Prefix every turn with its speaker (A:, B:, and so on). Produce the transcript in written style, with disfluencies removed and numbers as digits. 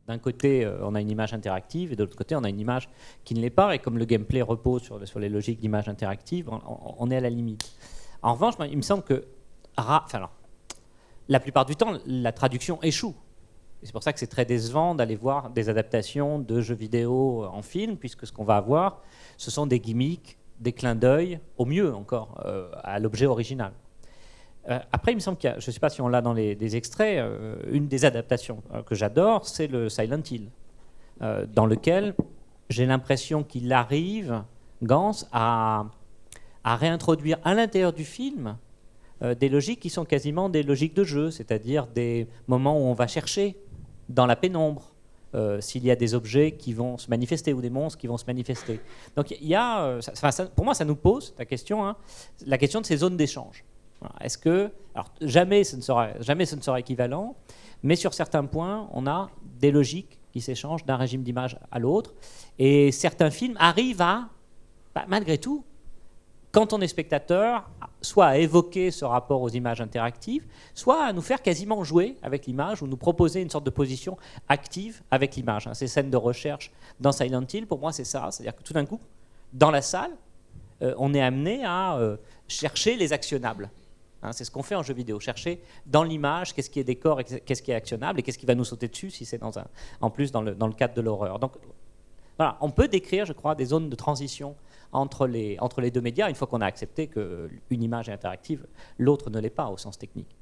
A: D'un côté, on a une image interactive, et de l'autre côté, on a une image qui ne l'est pas. Et comme le gameplay repose sur les logiques d'image interactive, on est à la limite. En revanche, il me semble que la plupart du temps, la traduction échoue. C'est pour ça que c'est très décevant d'aller voir des adaptations de jeux vidéo en film, puisque ce qu'on va avoir, ce sont des gimmicks, des clins d'œil, au mieux encore, à l'objet original. Après, il me semble qu'il y a, je ne sais pas si on l'a dans des extraits, une des adaptations que j'adore, c'est le Silent Hill, dans lequel j'ai l'impression qu'il arrive, Gans, à réintroduire à l'intérieur du film des logiques qui sont quasiment des logiques de jeu, c'est-à-dire des moments où on va chercher dans la pénombre s'il y a des objets qui vont se manifester ou des monstres qui vont se manifester. Donc il y a, pour moi, ça nous pose la question de ces zones d'échange. Est-ce que, alors jamais ce ne sera équivalent, mais sur certains points, on a des logiques qui s'échangent d'un régime d'image à l'autre, et certains films arrivent à, malgré tout, quand on est spectateur, soit à évoquer ce rapport aux images interactives, soit à nous faire quasiment jouer avec l'image ou nous proposer une sorte de position active avec l'image. Ces scènes de recherche dans Silent Hill, pour moi, c'est ça. C'est-à-dire que tout d'un coup, dans la salle, on est amené à chercher les actionnables. C'est ce qu'on fait en jeu vidéo, chercher dans l'image qu'est-ce qui est décor et qu'est-ce qui est actionnable et qu'est-ce qui va nous sauter dessus si c'est en plus dans le cadre de l'horreur. Donc voilà, on peut décrire, je crois, des zones de transition entre les deux médias, une fois qu'on a accepté qu'une image est interactive, l'autre ne l'est pas au sens technique.